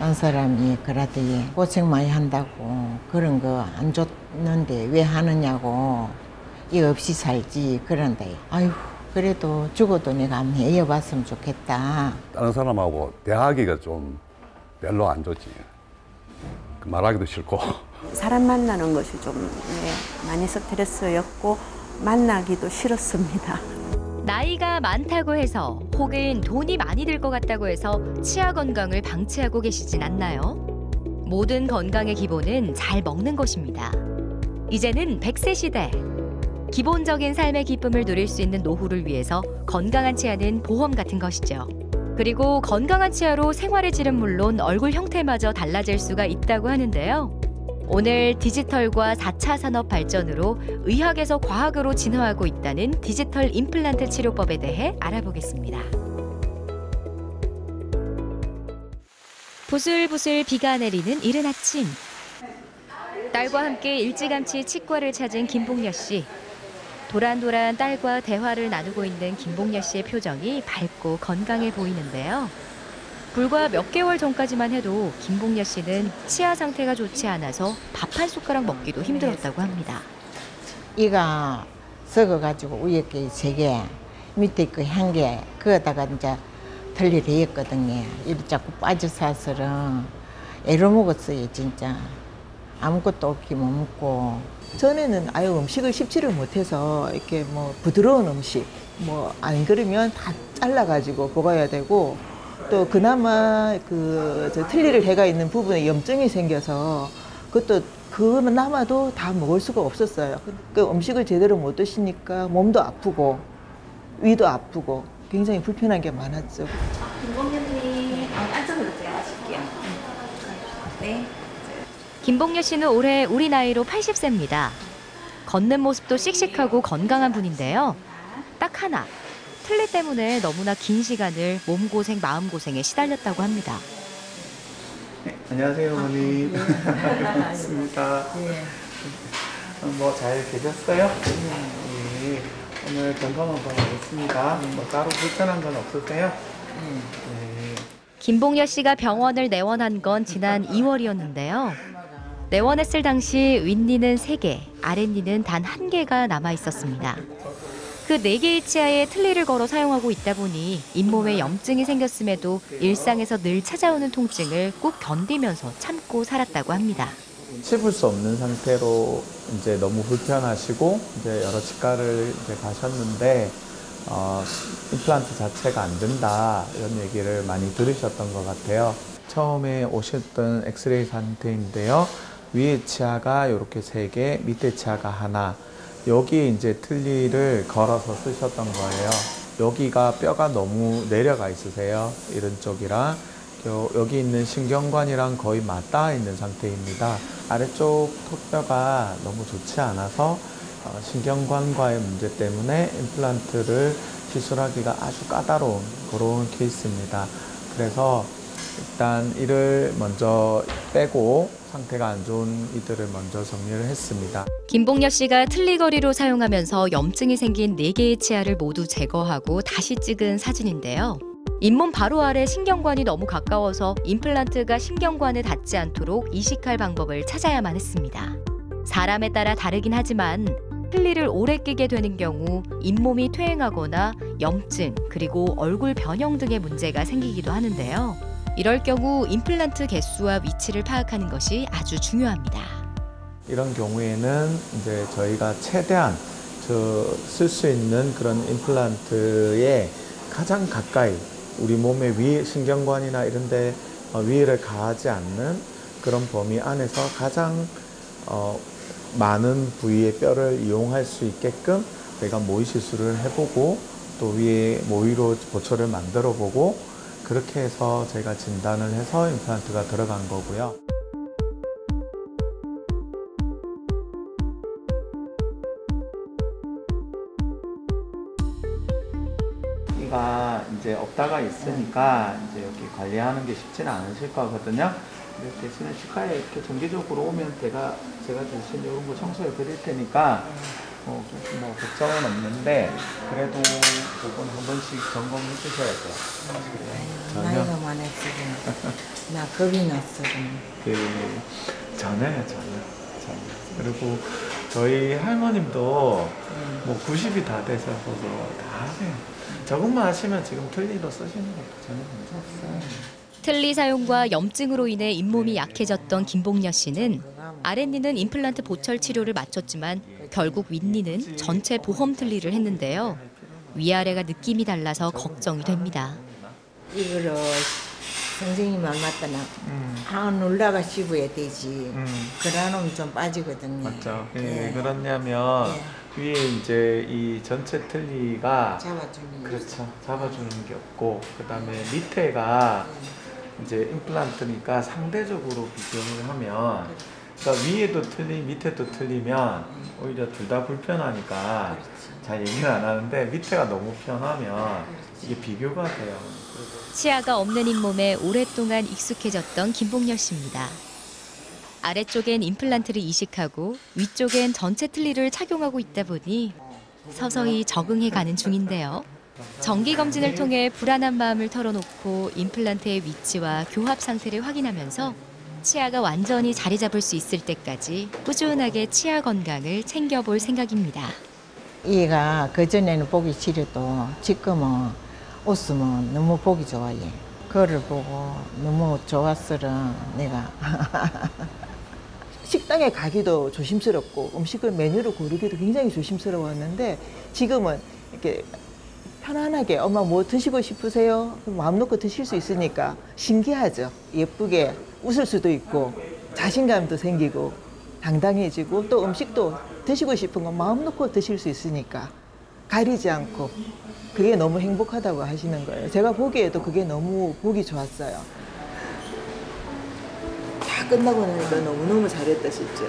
딴 사람이 그러더니 고생 많이 한다고 그런 거 안 좋는데 왜 하느냐고 이 없이 살지 그런데 아유 그래도 죽어도 내가 한번 이어봤으면 좋겠다. 다른 사람하고 대하기가 좀 별로 안 좋지. 말하기도 싫고. 사람 만나는 것이 좀 많이 스트레스였고 만나기도 싫었습니다. 나이가 많다고 해서 혹은 돈이 많이 들 것 같다고 해서 치아 건강을 방치하고 계시진 않나요? 모든 건강의 기본은 잘 먹는 것입니다. 이제는 100세 시대. 기본적인 삶의 기쁨을 누릴 수 있는 노후를 위해서 건강한 치아는 보험 같은 것이죠. 그리고 건강한 치아로 생활의 질은 물론 얼굴 형태마저 달라질 수가 있다고 하는데요. 오늘 디지털과 4차 산업 발전으로 의학에서 과학으로 진화하고 있다는 디지털 임플란트 치료법에 대해 알아보겠습니다. 부슬부슬 비가 내리는 이른 아침. 딸과 함께 일찌감치 치과를 찾은 김봉녀 씨. 도란도란 딸과 대화를 나누고 있는 김봉녀 씨의 표정이 밝고 건강해 보이는데요. 불과 몇 개월 전까지만 해도 김봉녀 씨는 치아 상태가 좋지 않아서 밥 한 숟가락 먹기도 힘들었다고 합니다. 이가 썩어가지고 위에 게 3개, 밑에 거 1개, 그거다가 이제 틀리를 했거든요. 이리 자꾸 빠져서서는 애로 먹었어요, 진짜. 아무것도 없게 못 먹고. 전에는 아예 음식을 씹지를 못해서 이렇게 뭐 부드러운 음식, 뭐 안 그러면 다 잘라가지고 먹어야 되고 또 그나마 저 틀니를 해가 있는 부분에 염증이 생겨서 그것도 그거만 남아도 다 먹을 수가 없었어요. 그 음식을 제대로 못 드시니까 몸도 아프고 위도 아프고 굉장히 불편한 게 많았죠. 김봉녀님, 안쪽으로 들어가실게요. 네. 김봉녀 씨는 올해 우리 나이로 80세입니다. 걷는 모습도 씩씩하고 건강한 분인데요. 딱 하나, 틀니 때문에 너무나 긴 시간을 몸고생, 마음고생에 시달렸다고 합니다. 네, 안녕하세요, 어머니. 반갑습니다. 뭐 잘 계셨어요? 네. 오늘 점검 한번 하겠습니다. 뭐 따로 불편한 건 없으세요? 네. 김봉녀 씨가 병원을 내원한 건 지난 2월이었는데요. 내원했을 당시 윗니는 3개, 아랫니는 단 1개가 남아 있었습니다. 그 4개의 치아에 틀니를 걸어 사용하고 있다 보니 잇몸에 염증이 생겼음에도 일상에서 늘 찾아오는 통증을 꾹 견디면서 참고 살았다고 합니다. 씹을 수 없는 상태로 이제 너무 불편하시고 이제 여러 치과를 이제 가셨는데 임플란트 자체가 안 된다 이런 얘기를 많이 들으셨던 것 같아요. 처음에 오셨던 엑스레이 상태인데요. 위에 치아가 이렇게 3개, 밑에 치아가 하나. 여기에 이제 틀니를 걸어서 쓰셨던 거예요. 여기가 뼈가 너무 내려가 있으세요. 이런 쪽이랑 여기 있는 신경관이랑 거의 맞닿아 있는 상태입니다. 아래쪽 턱뼈가 너무 좋지 않아서 신경관과의 문제 때문에 임플란트를 시술하기가 아주 까다로운 그런 케이스입니다. 그래서 일단 이를 먼저 빼고 상태가 안 좋은 이들을 먼저 정리를 했습니다. 김봉녀 씨가 틀니거리로 사용하면서 염증이 생긴 4개의 치아를 모두 제거하고 다시 찍은 사진인데요. 잇몸 바로 아래 신경관이 너무 가까워서 임플란트가 신경관에 닿지 않도록 이식할 방법을 찾아야만 했습니다. 사람에 따라 다르긴 하지만 틀니를 오래 끼게 되는 경우 잇몸이 퇴행하거나 염증 그리고 얼굴 변형 등의 문제가 생기기도 하는데요. 이럴 경우 임플란트 개수와 위치를 파악하는 것이 아주 중요합니다. 이런 경우에는 이제 저희가 최대한 쓸 수 있는 그런 임플란트에 가장 가까이 우리 몸의 위 신경관이나 이런 데 위해를 가하지 않는 그런 범위 안에서 가장 많은 부위의 뼈를 이용할 수 있게끔 저희가 모의 시술을 해보고 또 위에 모의로 보초를 만들어 보고 그렇게 해서 저희가 진단을 해서 임플란트가 들어간 거고요. 이가 이제 없다가 있으니까 이제 여기 관리하는 게 쉽지는 않으실 거거든요. 대신에 치과에 이렇게 정기적으로 오면 제가 대신 이런 거 청소해 드릴 테니까 뭐 걱정은 없는데 그래도 그건 한 번씩 점검해 주셔야 돼요. 나이가 많았어. 나 겁이 났어. 네, 전혀. 그리고 저희 할머님도 뭐 90이 다 되셔서 다 하세요. 저것만 하시면 지금 틀니로 쓰시는 것도 전혀 문제 없어요. 틀니 사용과 염증으로 인해 잇몸이 약해졌던 김복녀 씨는 아랫니는 임플란트 보철 치료를 마쳤지만 결국 윗니는 전체 보험 틀니를 했는데요. 위아래가 느낌이 달라서 걱정이 됩니다. 이거를 선생님 말 맞다나 안 올라가 씹어야 되지. 그러는 좀 빠지거든요. 맞죠. 왜 그러냐면 위에 이제 이 전체 틀니가 잡아주는 그렇죠. 잡아주는 게 없고 그다음에 밑에가 이제 임플란트니까 상대적으로 비교를 하면 그러니까 위에도 틀리 밑에도 틀리면 오히려 둘 다 불편하니까 잘 얘기를 안 하는데 밑에가 너무 편하면 이게 비교가 돼요. 치아가 없는 잇몸에 오랫동안 익숙해졌던 김복녀 씨입니다. 아래쪽엔 임플란트를 이식하고 위쪽엔 전체 틀니를 착용하고 있다 보니 서서히 적응해가는 중인데요. 정기검진을 통해 불안한 마음을 털어놓고 임플란트의 위치와 교합 상태를 확인하면서 치아가 완전히 자리 잡을 수 있을 때까지 꾸준하게 치아 건강을 챙겨볼 생각입니다. 얘가 그전에는 보기 싫어도 지금은 웃으면 너무 보기 좋아해. 그거를 보고 너무 좋았으라 내가. 식당에 가기도 조심스럽고 음식을 메뉴를 고르기도 굉장히 조심스러웠는데 지금은 이렇게 편안하게 엄마 뭐 드시고 싶으세요? 마음 놓고 드실 수 있으니까 신기하죠. 예쁘게 웃을 수도 있고 자신감도 생기고 당당해지고 또 음식도 드시고 싶은 거 마음 놓고 드실 수 있으니까 가리지 않고 그게 너무 행복하다고 하시는 거예요. 제가 보기에도 그게 너무 보기 좋았어요. 다 끝나고 나니까 너무너무 잘했다 싶죠.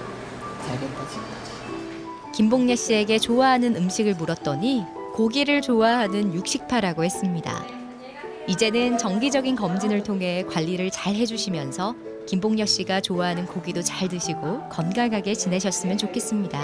잘했다 싶다. 김복녀 씨에게 좋아하는 음식을 물었더니 고기를 좋아하는 육식파라고 했습니다. 이제는 정기적인 검진을 통해 관리를 잘 해주시면서 김복녀 씨가 좋아하는 고기도 잘 드시고 건강하게 지내셨으면 좋겠습니다.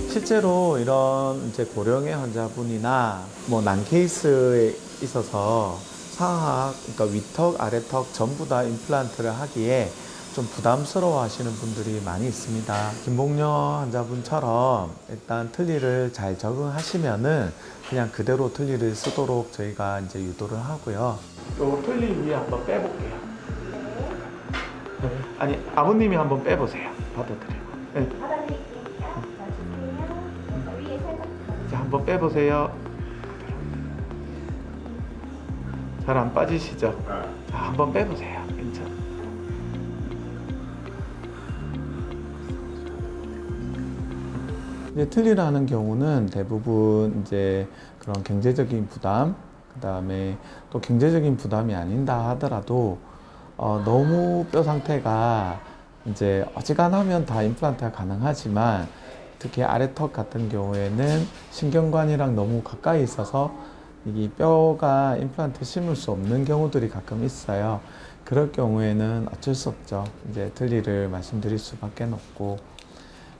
실제로 이런 이제 고령의 환자분이나 뭐 난 케이스에 있어서 상악, 그러니까 위턱, 아래턱 전부 다 임플란트를 하기에 좀 부담스러워 하시는 분들이 많이 있습니다. 김복녀 환자분처럼 일단 틀니를 잘 적응하시면은 그냥 그대로 틀니를 쓰도록 저희가 이제 유도를 하고요. 요 틀니 위에 한번 빼볼게요. 아니, 아버님이 한번 빼보세요. 받아드리고. 네. 자, 한번 빼보세요. 잘 안 빠지시죠? 자, 한번 빼보세요. 괜찮아. 이제 틀니라는 경우는 대부분 이제 그런 경제적인 부담, 그 다음에 또 경제적인 부담이 아닌다 하더라도 너무 뼈 상태가 이제 어지간하면 다 임플란트가 가능하지만 특히 아래턱 같은 경우에는 신경관이랑 너무 가까이 있어서 이 뼈가 임플란트 심을 수 없는 경우들이 가끔 있어요. 그럴 경우에는 어쩔 수 없죠. 이제 틀니를 말씀드릴 수밖에 없고.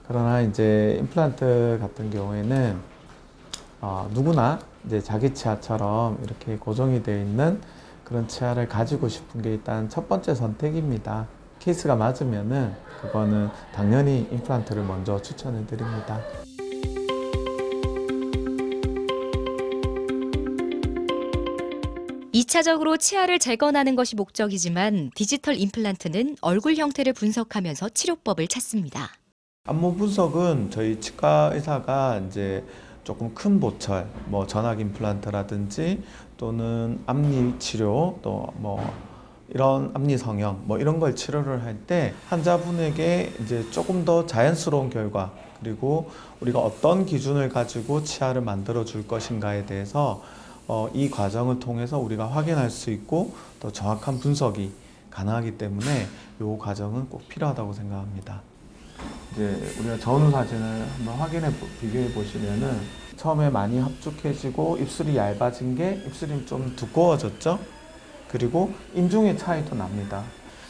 그러나 이제 임플란트 같은 경우에는 누구나 이제 자기 치아처럼 이렇게 고정이 되어 있는 그런 치아를 가지고 싶은 게 일단 첫 번째 선택입니다. 케이스가 맞으면은 그거는 당연히 임플란트를 먼저 추천해 드립니다. 2차적으로 치아를 재건하는 것이 목적이지만 디지털 임플란트는 얼굴 형태를 분석하면서 치료법을 찾습니다. 안무 분석은 저희 치과 의사가 이제 조금 큰 보철, 뭐 전악 임플란트라든지 또는 앞니 치료, 또 뭐 이런 앞니 성형, 뭐 이런 걸 치료를 할 때 환자분에게 이제 조금 더 자연스러운 결과, 그리고 우리가 어떤 기준을 가지고 치아를 만들어 줄 것인가에 대해서 이 과정을 통해서 우리가 확인할 수 있고 또 정확한 분석이 가능하기 때문에 이 과정은 꼭 필요하다고 생각합니다. 이제 우리가 전후 사진을 한번 비교해 보시면은 처음에 많이 합죽해지고 입술이 얇아진 게 입술이 좀 두꺼워졌죠. 그리고 인중의 차이도 납니다.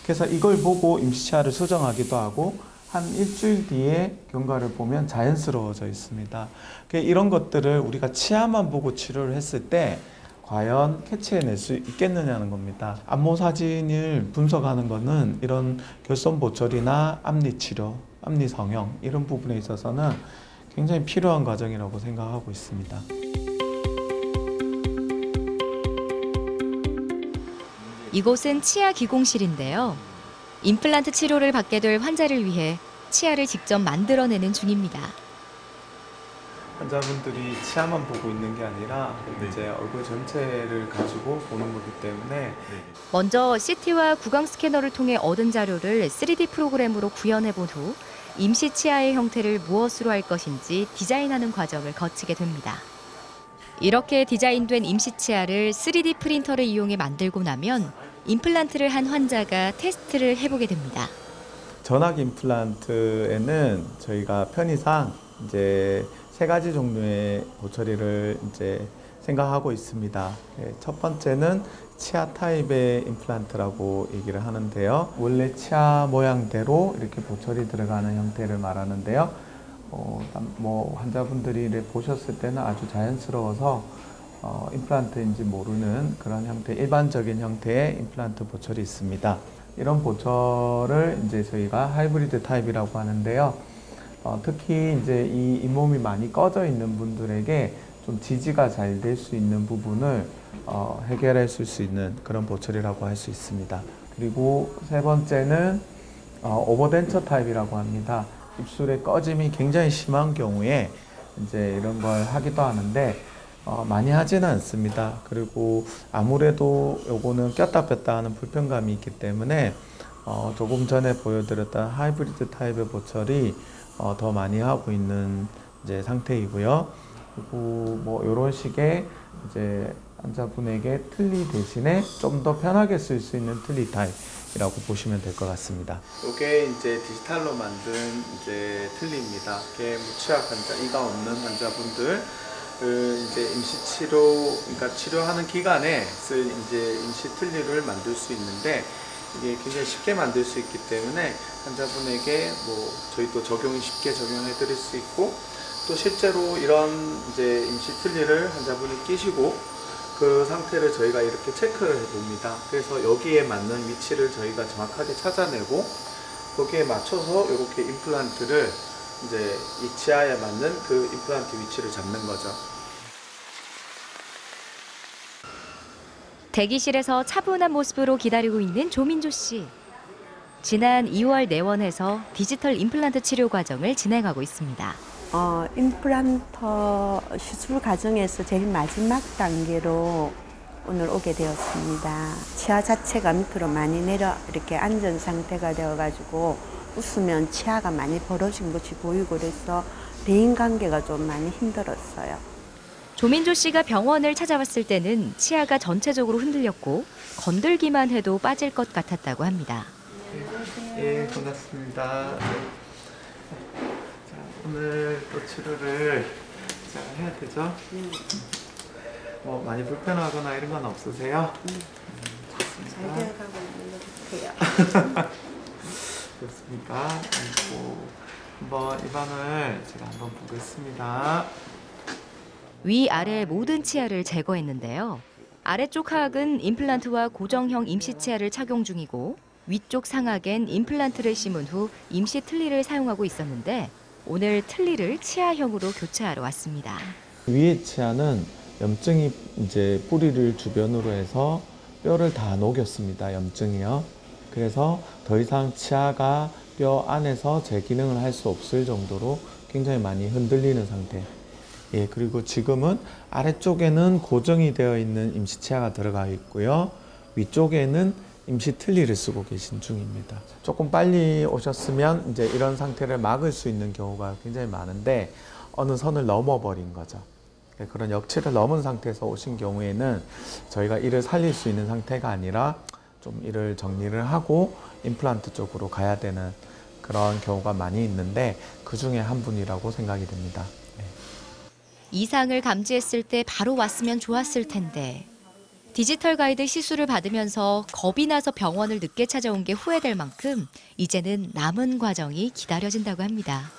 그래서 이걸 보고 임시치아를 수정하기도 하고 한 일주일 뒤에 경과를 보면 자연스러워져 있습니다. 이런 것들을 우리가 치아만 보고 치료를 했을 때 과연 캐치해낼 수 있겠느냐는 겁니다. 안모 사진을 분석하는 것은 이런 결손 보철이나 앞니 치료, 앞니 성형 이런 부분에 있어서는 굉장히 필요한 과정이라고 생각하고 있습니다. 이곳은 치아 기공실인데요. 임플란트 치료를 받게 될 환자를 위해 치아를 직접 만들어내는 중입니다. 환자분들이 치아만 보고 있는 게 아니라 이제 얼굴 전체를 가지고 보는 거기 때문에 먼저 CT와 구강 스캐너를 통해 얻은 자료를 3D 프로그램으로 구현해 본 후 임시 치아의 형태를 무엇으로 할 것인지 디자인하는 과정을 거치게 됩니다. 이렇게 디자인된 임시 치아를 3D 프린터를 이용해 만들고 나면 임플란트를 한 환자가 테스트를 해보게 됩니다. 전학 임플란트에는 저희가 편의상 이제 3가지 종류의 보처리를 이제 생각하고 있습니다. 첫 번째는 치아 타입의 임플란트라고 얘기를 하는데요. 원래 치아 모양대로 이렇게 보철이 들어가는 형태를 말하는데요. 환자분들이 보셨을 때는 아주 자연스러워서 임플란트인지 모르는 그런 형태, 일반적인 형태의 임플란트 보철이 있습니다. 이런 보철을 이제 저희가 하이브리드 타입이라고 하는데요. 특히 이제 이 잇몸이 많이 꺼져 있는 분들에게 좀 지지가 잘 될 수 있는 부분을 해결해 줄 수 있는 그런 보철이라고 할 수 있습니다. 그리고 세 번째는 오버덴처 타입이라고 합니다. 입술의 꺼짐이 굉장히 심한 경우에 이제 이런 걸 하기도 하는데 많이 하지는 않습니다. 그리고 아무래도 요거는 꼈다 뺐다 하는 불편감이 있기 때문에 조금 전에 보여드렸던 하이브리드 타입의 보철이 더 많이 하고 있는 이제 상태이고요. 그리고 이런 식의 이제 환자분에게 틀니 대신에 좀 더 편하게 쓸 수 있는 틀니 타입이라고 보시면 될 것 같습니다. 이게 이제 디지털로 만든 이제 틀니입니다. 이게 무치아 환자, 이가 없는 환자분들 이제 임시 치료, 그러니까 치료하는 기간에 쓸 이제 임시 틀니를 만들 수 있는데 이게 굉장히 쉽게 만들 수 있기 때문에 환자분에게 저희도 쉽게 적용해 드릴 수 있고 또 실제로 이런 이제 임시 틀니를 환자분이 끼시고 그 상태를 저희가 이렇게 체크를 해봅니다. 그래서 여기에 맞는 위치를 저희가 정확하게 찾아내고 거기에 맞춰서 이렇게 임플란트를 이제 이 치아에 맞는 그 임플란트 위치를 잡는 거죠. 대기실에서 차분한 모습으로 기다리고 있는 조민조 씨. 지난 2월 내원해서 디지털 임플란트 치료 과정을 진행하고 있습니다. 임플란트 시술 과정에서 제일 마지막 단계로 오늘 오게 되었습니다. 치아 자체가 밑으로 많이 이렇게 앉은 상태가 되어가지고 웃으면 치아가 많이 벌어진 것이 보이고 그래서 대인관계가 좀 많이 힘들었어요. 조민조 씨가 병원을 찾아왔을 때는 치아가 전체적으로 흔들렸고 건들기만 해도 빠질 것 같았다고 합니다. 예, 반갑습니다. 자, 오늘 또 치료를 해야 되죠? 많이 불편하거나 이런 건 없으세요? 잘 되어가고 있는 것 같아요. 좋습니까? 한번 입안을 제가 한번 보겠습니다. 위아래 모든 치아를 제거했는데요. 아래쪽 하악은 임플란트와 고정형 임시 치아를 착용 중이고 위쪽 상악엔 임플란트를 심은 후 임시 틀니를 사용하고 있었는데 오늘 틀니를 치아형으로 교체하러 왔습니다. 위의 치아는 염증이 이제 뿌리를 주변으로 해서 뼈를 다 녹였습니다. 염증이요. 그래서 더 이상 치아가 뼈 안에서 제 기능을 할 수 없을 정도로 굉장히 많이 흔들리는 상태. 예, 그리고 지금은 아래쪽에는 고정이 되어 있는 임시 치아가 들어가 있고요. 위쪽에는 임시 틀니를 쓰고 계신 중입니다. 조금 빨리 오셨으면 이제 이런 상태를 막을 수 있는 경우가 굉장히 많은데 어느 선을 넘어버린 거죠. 그런 역치를 넘은 상태에서 오신 경우에는 저희가 이를 살릴 수 있는 상태가 아니라 좀 이를 정리를 하고 임플란트 쪽으로 가야 되는 그런 경우가 많이 있는데 그 중에 한 분이라고 생각이 됩니다. 네. 이상을 감지했을 때 바로 왔으면 좋았을 텐데 디지털 가이드 시술을 받으면서 겁이 나서 병원을 늦게 찾아온 게 후회될 만큼 이제는 남은 과정이 기다려진다고 합니다.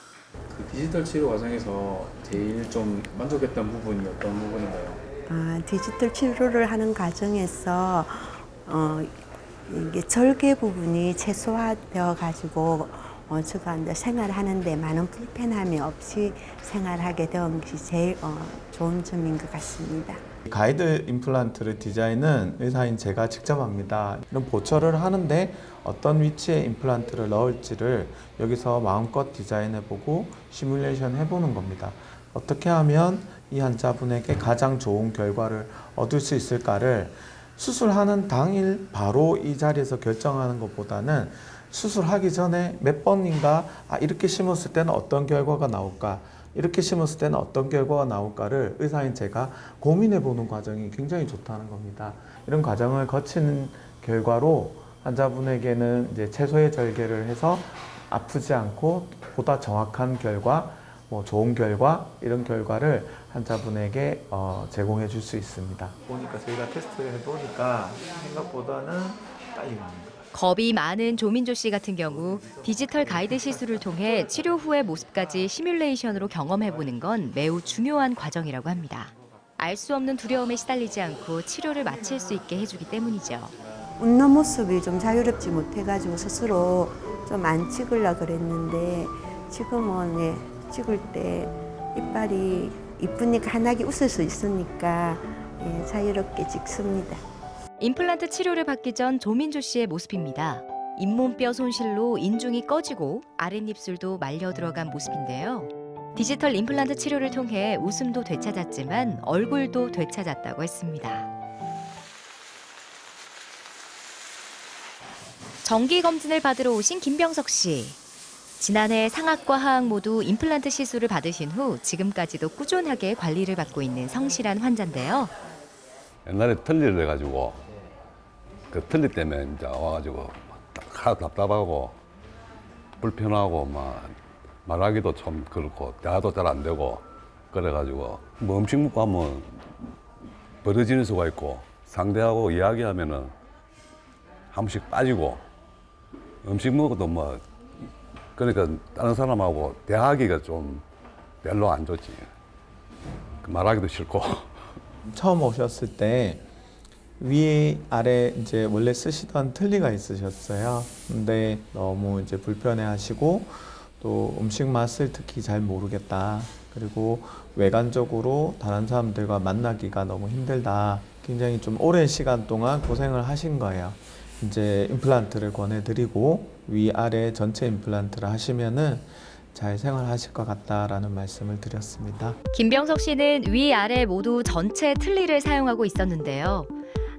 그 디지털 치료 과정에서 제일 좀 만족했던 부분이 어떤 부분인가요? 디지털 치료를 하는 과정에서 이게 절개 부분이 최소화되어 가지고 제가 이제 생활하는데 많은 불편함이 없이 생활하게 된 것이 제일 좋은 점인 것 같습니다. 가이드 임플란트를 디자인은 의사인 제가 직접 합니다. 이런 보철을 하는데 어떤 위치에 임플란트를 넣을지를 여기서 마음껏 디자인해보고 시뮬레이션 해보는 겁니다. 어떻게 하면 이 환자분에게 가장 좋은 결과를 얻을 수 있을까를 수술하는 당일 바로 이 자리에서 결정하는 것보다는 수술하기 전에 몇 번인가 이렇게 심었을 때는 어떤 결과가 나올까, 이렇게 심었을 때는 어떤 결과가 나올까를 의사인 제가 고민해보는 과정이 굉장히 좋다는 겁니다. 이런 과정을 거치는 결과로 환자분에게는 이제 최소의 절개를 해서 아프지 않고 보다 정확한 결과, 좋은 결과, 이런 결과를 환자분에게 제공해 줄 수 있습니다. 보니까 저희가 테스트를 해보니까 생각보다는 빨리 나옵니다. 겁이 많은 조민조 씨 같은 경우 디지털 가이드 시술을 통해 치료 후의 모습까지 시뮬레이션으로 경험해보는 건 매우 중요한 과정이라고 합니다. 알 수 없는 두려움에 시달리지 않고 치료를 마칠 수 있게 해주기 때문이죠. 웃는 모습이 좀 자유롭지 못해가지고 스스로 좀 안 찍으려고 그랬는데 지금은 찍을 때 이빨이 이쁘니까 환하게 웃을 수 있으니까 자유롭게 찍습니다. 임플란트 치료를 받기 전 조민조 씨의 모습입니다. 잇몸뼈 손실로 인중이 꺼지고 아랫입술도 말려 들어간 모습인데요. 디지털 임플란트 치료를 통해 웃음도 되찾았지만 얼굴도 되찾았다고 했습니다. 정기 검진을 받으러 오신 김병석 씨. 지난해 상악과 하악 모두 임플란트 시술을 받으신 후 지금까지도 꾸준하게 관리를 받고 있는 성실한 환자인데요. 옛날에 틀니를 해가지고 그 틀니 때문에 이제 와가지고 하도 답답하고 불편하고 막 말하기도 좀 그렇고 대화도 잘 안 되고 그래가지고 뭐 음식 먹고 하면 벌어지는 수가 있고 상대하고 이야기하면은 한 번씩 빠지고 음식 먹어도 뭐 그러니까 다른 사람하고 대화하기가 좀 별로 안 좋지. 말하기도 싫고. 처음 오셨을 때 위 아래 이제 원래 쓰시던 틀니가 있으셨어요. 근데 너무 이제 불편해하시고 또 음식 맛을 특히 잘 모르겠다. 그리고 외관적으로 다른 사람들과 만나기가 너무 힘들다. 굉장히 좀 오랜 시간 동안 고생을 하신 거예요. 이제 임플란트를 권해드리고 위아래 전체 임플란트를 하시면은 잘 생활하실 것 같다라는 말씀을 드렸습니다. 김병석 씨는 위아래 모두 전체 틀니를 사용하고 있었는데요.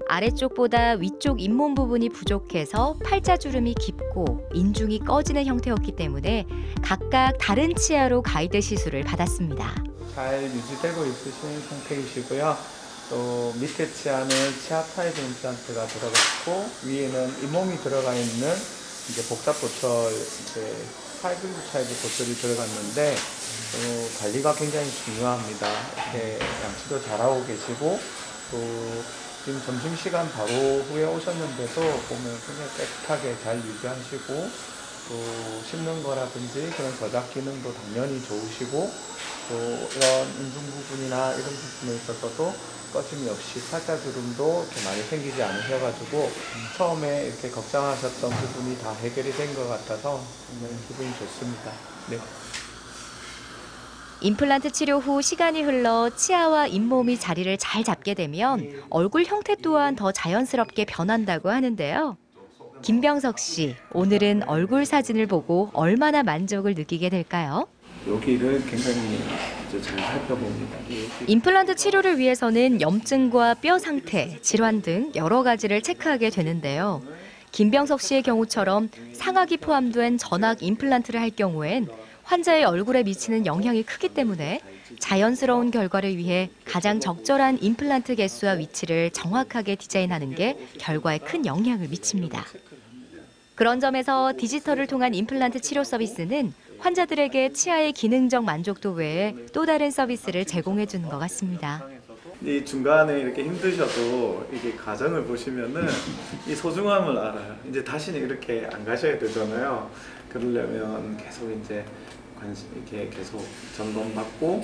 아래쪽보다 위쪽 잇몸 부분이 부족해서 팔자주름이 깊고 인중이 꺼지는 형태였기 때문에 각각 다른 치아로 가이드 시술을 받았습니다. 잘 유지되고 있으신 상태이시고요. 또 밑에 치아는 치아 타입 임플란트가 들어갔고 위에는 잇몸이 들어가 있는 이제 복잡 보철 하이브리드 타입의 보철이 들어갔는데 관리가 굉장히 중요합니다. 이렇게 양치도 잘하고 계시고 또 지금 점심시간 바로 후에 오셨는데도 보면 굉장히 깨끗하게 잘 유지하시고 또 씹는 거라든지 그런 저작 기능도 당연히 좋으시고 또 이런 인중 부분이나 이런 부분에 있어서도 꺼짐이 없이 팔자주름도 많이 생기지 않으셔가지고 처음에 이렇게 걱정하셨던 부분이 다 해결이 된 것 같아서 굉장히 기분이 좋습니다. 네. 임플란트 치료 후 시간이 흘러 치아와 잇몸이 자리를 잘 잡게 되면 얼굴 형태 또한 더 자연스럽게 변한다고 하는데요. 김병석 씨, 오늘은 얼굴 사진을 보고 얼마나 만족을 느끼게 될까요? 여기를 굉장히 잘 살펴봅니다. 임플란트 치료를 위해서는 염증과 뼈 상태, 질환 등 여러 가지를 체크하게 되는데요. 김병석 씨의 경우처럼 상악이 포함된 전악 임플란트를 할 경우엔 환자의 얼굴에 미치는 영향이 크기 때문에 자연스러운 결과를 위해 가장 적절한 임플란트 개수와 위치를 정확하게 디자인하는 게 결과에 큰 영향을 미칩니다. 그런 점에서 디지털을 통한 임플란트 치료 서비스는 환자들에게 치아의 기능적 만족도 외에 또 다른 서비스를 제공해 주는 것 같습니다. 이 중간에 이렇게 힘드셔도 이게 과정을 보시면은 이 소중함을 알아요. 이제 다시는 이렇게 안 가셔야 되잖아요. 그러려면 계속 이제 관심 이렇게 계속 점검받고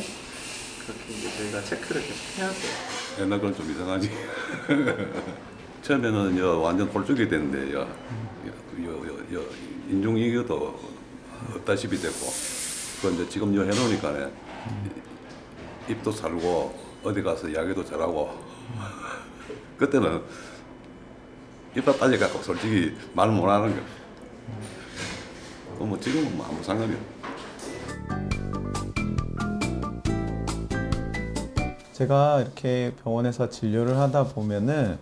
그렇게 이제 저희가 체크를 계속 해야 돼요. 옛날 건 좀 이상하지. 처음에는 완전 홀쭉이 됐는데 인중이교도 없다시피 됐고 그 이제 지금 해놓으니까 입도 살고 어디 가서 이야기도 잘하고 그때는 입다 따져갖고 솔직히 말 못하는 거. 뭐 지금은 뭐 아무 상관이 없어. 제가 이렇게 병원에서 진료를 하다 보면은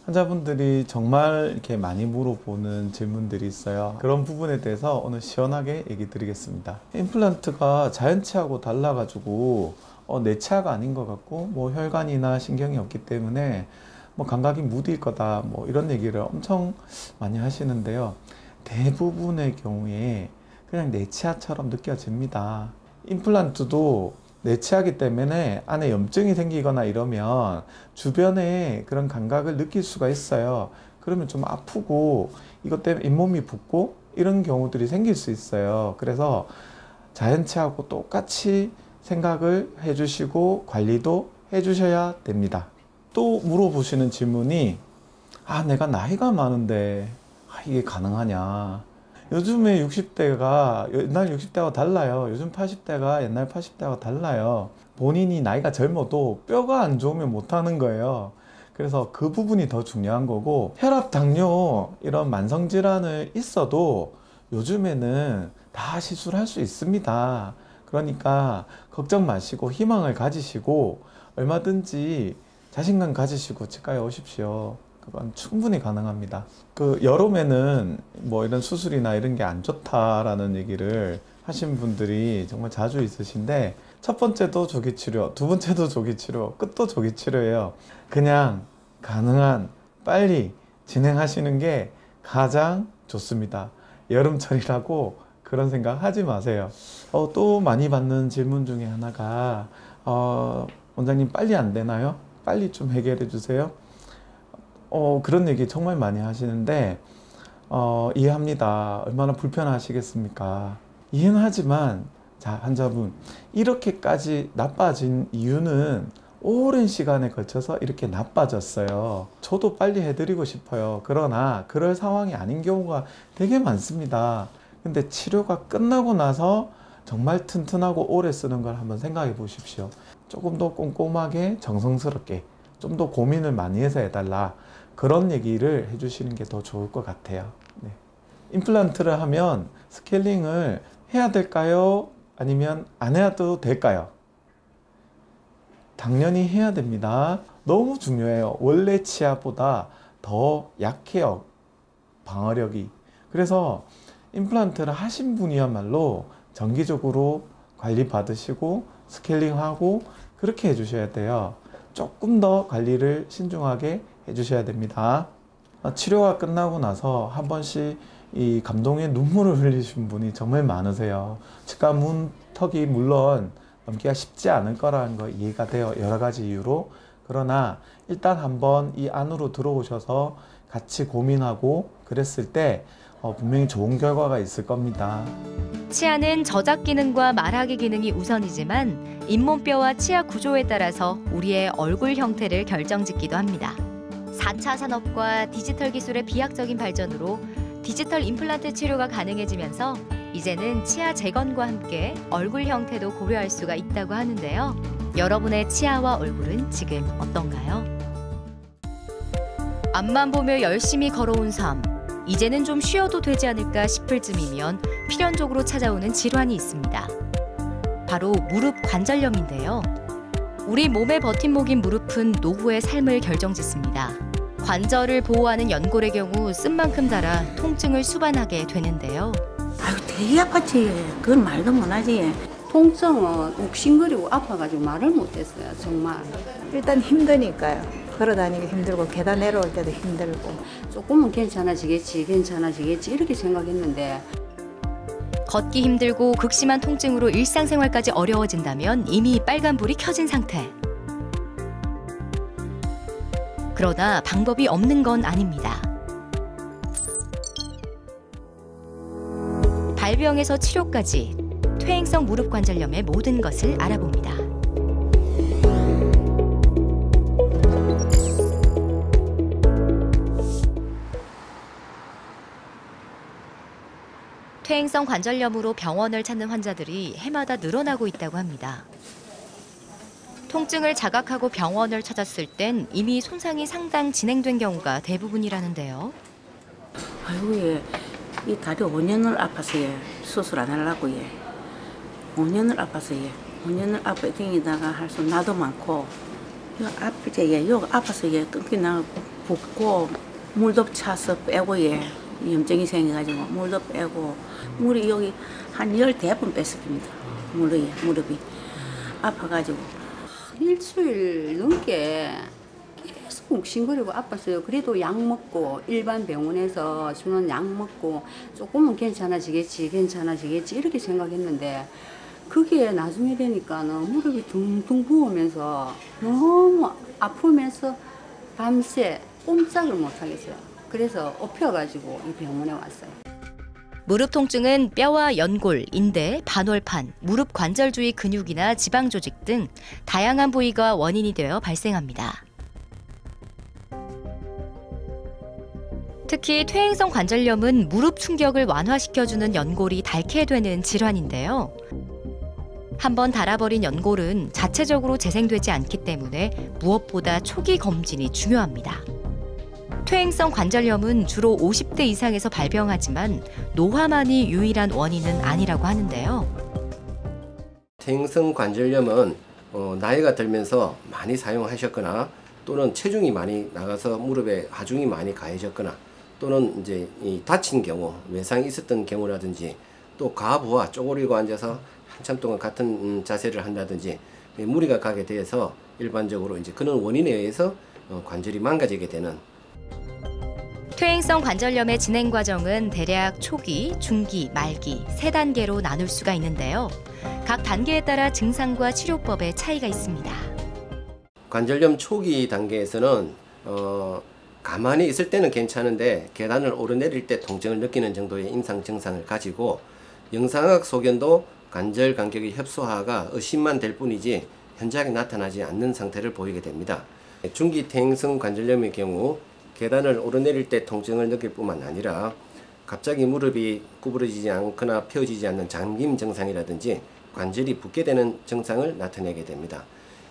환자분들이 정말 이렇게 많이 물어보는 질문들이 있어요. 그런 부분에 대해서 오늘 시원하게 얘기 드리겠습니다. 임플란트가 자연치하고 달라가지고 내 치아가 아닌 것 같고 뭐 혈관이나 신경이 없기 때문에 뭐 감각이 무디일 거다 뭐 이런 얘기를 엄청 많이 하시는데요. 대부분의 경우에 그냥 내 치아처럼 느껴집니다. 임플란트도 내 치아기 때문에 안에 염증이 생기거나 이러면 주변에 그런 감각을 느낄 수가 있어요. 그러면 좀 아프고 이것 때문에 잇몸이 붓고 이런 경우들이 생길 수 있어요. 그래서 자연치하고 똑같이 생각을 해주시고 관리도 해주셔야 됩니다. 또 물어보시는 질문이 내가 나이가 많은데 이게 가능하냐. 요즘에 60대가 옛날 60대와 달라요. 요즘 80대가 옛날 80대와 달라요. 본인이 나이가 젊어도 뼈가 안 좋으면 못하는 거예요. 그래서 그 부분이 더 중요한 거고 혈압, 당뇨 이런 만성질환을 있어도 요즘에는 다 시술할 수 있습니다. 그러니까 걱정 마시고 희망을 가지시고 얼마든지 자신감 가지시고 치과에 오십시오. 그건 충분히 가능합니다. 여름에는 뭐 이런 수술이나 이런 게 안 좋다라는 얘기를 하신 분들이 정말 자주 있으신데 첫 번째도 조기치료, 두 번째도 조기치료, 끝도 조기치료예요. 그냥 가능한 빨리 진행하시는 게 가장 좋습니다. 여름철이라고 그런 생각 하지 마세요. 또 많이 받는 질문 중에 하나가 원장님 빨리 안 되나요? 빨리 좀 해결해 주세요. 그런 얘기 정말 많이 하시는데 이해합니다. 얼마나 불편하시겠습니까? 이해는 하지만 자, 환자분 이렇게까지 나빠진 이유는 오랜 시간에 걸쳐서 이렇게 나빠졌어요. 저도 빨리 해드리고 싶어요. 그러나 그럴 상황이 아닌 경우가 되게 많습니다. 근데 치료가 끝나고 나서 정말 튼튼하고 오래 쓰는 걸 한번 생각해 보십시오. 조금 더 꼼꼼하게 정성스럽게 좀 더 고민을 많이 해서 해달라. 그런 얘기를 해주시는 게 더 좋을 것 같아요. 네. 임플란트를 하면 스케일링을 해야 될까요? 아니면 안 해도 될까요? 당연히 해야 됩니다. 너무 중요해요. 원래 치아보다 더 약해요. 방어력이. 그래서 임플란트를 하신 분이야말로 정기적으로 관리 받으시고 스케일링하고 그렇게 해주셔야 돼요. 조금 더 관리를 신중하게 해주셔야 됩니다. 치료가 끝나고 나서 한 번씩 이 감동의 눈물을 흘리신 분이 정말 많으세요. 치과 문턱이 물론 넘기가 쉽지 않을 거라는 거 이해가 돼요. 여러 가지 이유로. 그러나 일단 한번 이 안으로 들어오셔서 같이 고민하고 그랬을 때 분명히 좋은 결과가 있을 겁니다. 치아는 저작 기능과 말하기 기능이 우선이지만 잇몸뼈와 치아 구조에 따라서 우리의 얼굴 형태를 결정짓기도 합니다. 4차 산업과 디지털 기술의 비약적인 발전으로 디지털 임플란트 치료가 가능해지면서 이제는 치아 재건과 함께 얼굴 형태도 고려할 수가 있다고 하는데요. 여러분의 치아와 얼굴은 지금 어떤가요? 앞만 보며 열심히 걸어온 삶. 이제는 좀 쉬어도 되지 않을까 싶을 쯤이면 필연적으로 찾아오는 질환이 있습니다. 바로 무릎 관절염인데요. 우리 몸의 버팀목인 무릎은 노후의 삶을 결정짓습니다. 관절을 보호하는 연골의 경우 쓴 만큼 달아 통증을 수반하게 되는데요. 아유, 되게 아팠지. 그건 말도 못하지. 통증은 욱신거리고 아파가지고 말을 못했어요, 정말. 일단 힘드니까요. 걸어다니기 힘들고 계단 내려올 때도 힘들고. 조금은 괜찮아지겠지 이렇게 생각했는데 걷기 힘들고 극심한 통증으로 일상생활까지 어려워진다면 이미 빨간불이 켜진 상태. 그러나 방법이 없는 건 아닙니다. 발병에서 치료까지 퇴행성 무릎 관절염의 모든 것을 알아봅니다. 퇴행성 관절염으로 병원을 찾는 환자들이 해마다 늘어나고 있다고 합니다. 통증을 자각하고 병원을 찾았을 땐 이미 손상이 상당 진행된 경우가 대부분이라는데요. 아이고 얘, 이 다리 5년을 아파서 얘 수술 안 하려고 얘 5년을 아파서 얘 5년을 아파 댕기다가 할 수 나도 많고 요 아프지 얘 요 아파서 얘 끈기 나 붓고 물도 차서 빼고 얘 염증이 생겨가지고 물도 빼고 물이 여기 한 10대번 뺐습니다. 무릎이 아파가지고 일주일 넘게 계속 욱신거리고 아팠어요. 그래도 약 먹고 일반 병원에서 주는 약 먹고 조금은 괜찮아지겠지 이렇게 생각했는데 그게 나중에 되니까는 무릎이 둥둥 부으면서 너무 아프면서 밤새 꼼짝을 못 하겠어요. 그래서 엎혀가지고 이 병원에 왔어요. 무릎 통증은 뼈와 연골, 인대, 반월판, 무릎 관절 주위 근육이나 지방 조직 등 다양한 부위가 원인이 되어 발생합니다. 특히 퇴행성 관절염은 무릎 충격을 완화시켜주는 연골이 닳게 되는 질환인데요. 한번 닳아버린 연골은 자체적으로 재생되지 않기 때문에 무엇보다 초기 검진이 중요합니다. 퇴행성 관절염은 주로 50대 이상에서 발병하지만 노화만이 유일한 원인은 아니라고 하는데요. 퇴행성 관절염은 나이가 들면서 많이 사용하셨거나 또는 체중이 많이 나가서 무릎에 하중이 많이 가해졌거나 또는 이제 다친 경우, 외상이 있었던 경우라든지 또 가부와 쪼그리고 앉아서 한참 동안 같은 자세를 한다든지 무리가 가게 되어서 일반적으로 이제 그런 원인에 의해서 관절이 망가지게 되는. 퇴행성 관절염의 진행 과정은 대략 초기, 중기, 말기 3단계로 나눌 수가 있는데요. 각 단계에 따라 증상과 치료법에 차이가 있습니다. 관절염 초기 단계에서는 가만히 있을 때는 괜찮은데 계단을 오르내릴 때 통증을 느끼는 정도의 임상 증상을 가지고 영상학 소견도 관절 간격의 협소화가 의심만 될 뿐이지 현저하게 나타나지 않는 상태를 보이게 됩니다. 중기 퇴행성 관절염의 경우 계단을 오르내릴 때 통증을 느낄 뿐만 아니라 갑자기 무릎이 구부러지지 않거나 펴지지 않는 잠김 증상이라든지 관절이 붓게 되는 증상을 나타내게 됩니다.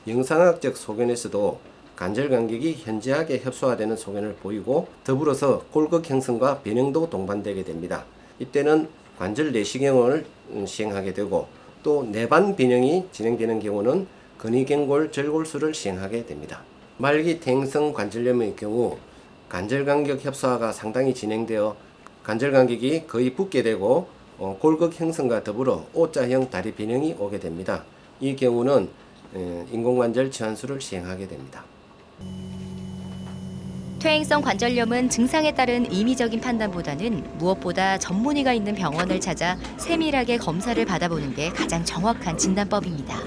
영상학적 소견에서도 관절 간격이 현저하게 협소화되는 소견을 보이고 더불어서 골격 형성과 변형도 동반되게 됩니다. 이때는 관절 내시경을 시행하게 되고 또 내반 변형이 진행되는 경우는 근위경골 절골술을 시행하게 됩니다. 말기 퇴행성 관절염의 경우 관절 간격 협소화가 상당히 진행되어 관절 간격이 거의 붓게 되고 골격 형성과 더불어 O자형 다리 변형이 오게 됩니다. 이 경우는 인공관절 치환술을 시행하게 됩니다. 퇴행성 관절염은 증상에 따른 임의적인 판단보다는 무엇보다 전문의가 있는 병원을 찾아 세밀하게 검사를 받아보는 게 가장 정확한 진단법입니다.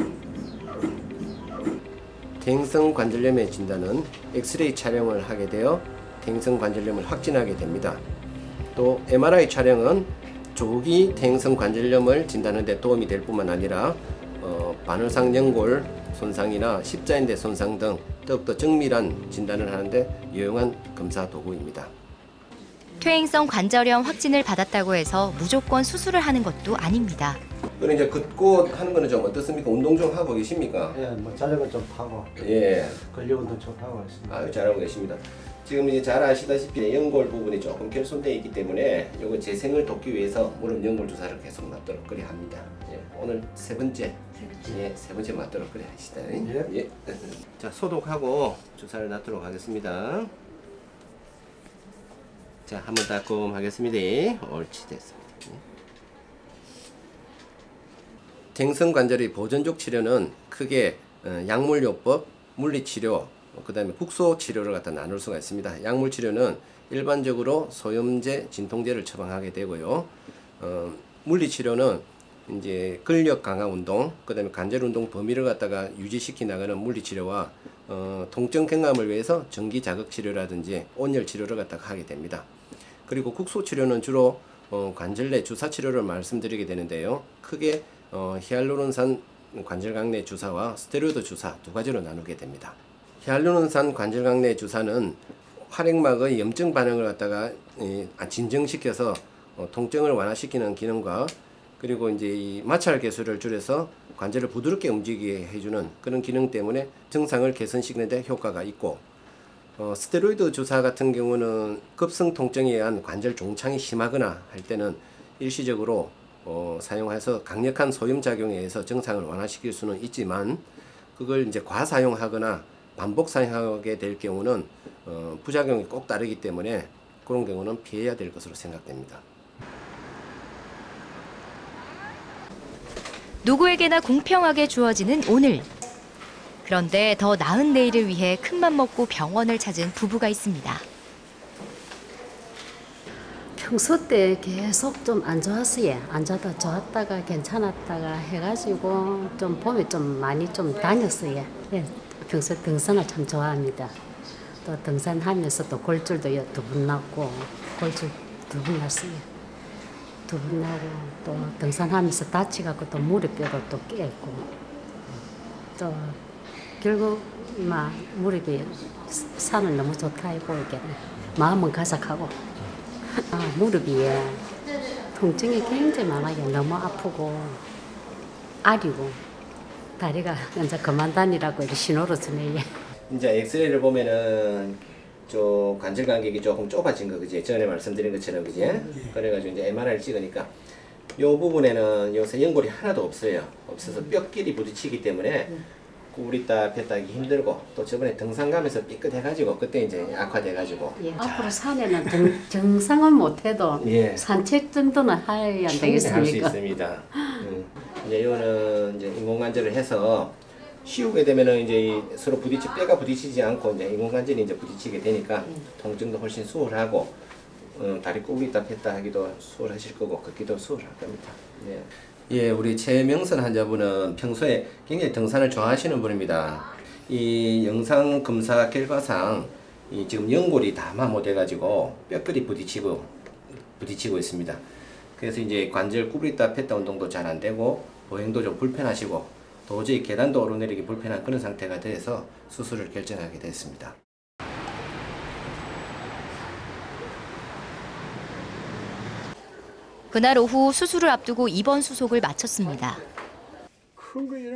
퇴행성 관절염의 진단은 엑스레이 촬영을 하게 되어 퇴행성 관절염을 확진하게 됩니다. 또 MRI 촬영은 조기 퇴행성 관절염을 진단하는 데 도움이 될 뿐만 아니라 반월상 연골 손상이나 십자인대 손상 등 더욱더 정밀한 진단을 하는데 유용한 검사 도구입니다. 퇴행성 관절염 확진을 받았다고 해서 무조건 수술을 하는 것도 아닙니다. 그럼 이제 걷고 하는 거는 좀 어떻습니까? 운동 좀 하고 계십니까? 예, 뭐 자전거 좀 타고. 예. 근력운동 좀 하고 있습니다. 아유, 잘하고 계십니다. 지금 이제 잘 아시다시피 연골 부분이 조금 결손되어 있기 때문에 이거 재생을 돕기 위해서 무릎 연골 주사를 계속 맞도록 그래 합니다. 예. 오늘 세 번째 맞도록 그래 하시다. 예. 예. 자, 소독하고 주사를 놔도록 하겠습니다. 자, 한번 따끔하겠습니다. 옳지, 됐습니다. 퇴행성 관절의 보존적 치료는 크게 약물요법, 물리치료, 그 다음에 국소치료를 갖다 나눌 수가 있습니다. 약물치료는 일반적으로 소염제, 진통제를 처방하게 되고요. 물리치료는 이제 근력 강화 운동, 그 다음에 관절 운동 범위를 갖다가 유지시키 나가는 물리치료와 통증 경감을 위해서 전기 자극 치료라든지 온열 치료를 갖다가 하게 됩니다. 그리고 국소 치료는 주로 관절 내 주사 치료를 말씀드리게 되는데요. 크게 히알루론산 관절강 내 주사와 스테로이드 주사 두 가지로 나누게 됩니다. 히알루론산 관절강 내 주사는 활액막의 염증 반응을 갖다가 진정시켜서 통증을 완화시키는 기능과 그리고 이제 이 마찰 개수를 줄여서 관절을 부드럽게 움직이게 해주는 그런 기능 때문에 증상을 개선시키는 데 효과가 있고, 스테로이드 주사 같은 경우는 급성 통증에 의한 관절 종창이 심하거나 할 때는 일시적으로 사용해서 강력한 소염작용에 의해서 증상을 완화시킬 수는 있지만, 그걸 이제 과사용하거나 반복 사용하게 될 경우는 부작용이 꼭 따르기 때문에 그런 경우는 피해야 될 것으로 생각됩니다. 누구에게나 공평하게 주어지는 오늘. 그런데 더 나은 내일을 위해 큰맘 먹고 병원을 찾은 부부가 있습니다. 평소 때 계속 좀 안 좋았어요. 안 좋았다가 괜찮았다가 해가지고 좀 봄에 좀 많이 좀 다녔어요. 예, 평소 등산을 참 좋아합니다. 또 등산하면서 또 골절도 2번 났고, 골절 2번 났어요. 2번 나고 또 등산하면서 다치갖고 또 무릎뼈도 또 깨고, 또 결국 막 무릎이 산을 너무 좋다 해고 이게 마음은 가삭하고 무릎이 통증이 굉장히 많아요. 너무 아프고 아리고 다리가 이제 그만 다니라고 이렇게 신호를 주네요. 이제 엑스레이를 보면은 저 관절 간격이 조금 좁아진 거 그지? 전에 말씀드린 것처럼 그지? 그래가지고 이제 MRI를 찍으니까 요 부분에는 요새 연골이 하나도 없어요. 없어서 뼈끼리 부딪히기 때문에 구부리다 폈다 하기 힘들고, 또 저번에 등산 가면서 삐끗해가지고 그때 이제 악화돼가지고. 앞으로 산에는 정상은 못해도 산책 정도는 해야 안 되겠습니까? 할 수 있습니다. 이제 이거는 이제 인공관절을 해서 씌우게 되면은 이제 서로 뼈가 부딪히지 않고 이제 인공관절이 이제 부딪히게 되니까 통증도 훨씬 수월하고, 다리 구부리다 폈다 하기도 수월하실 거고 걷기도 수월할 겁니다. 예, 우리 최명선 환자분은 평소에 굉장히 등산을 좋아하시는 분입니다. 이 영상 검사 결과상 지금 연골이 다 마모돼가지고 뼈끼리 부딪히고 있습니다. 그래서 이제 관절 구부리다 폈다 운동도 잘 안 되고 보행도 좀 불편하시고 도저히 계단도 오르내리기 불편한 그런 상태가 돼서 수술을 결정하게 됐습니다. 그날 오후 수술을 앞두고 입원 수속을 마쳤습니다.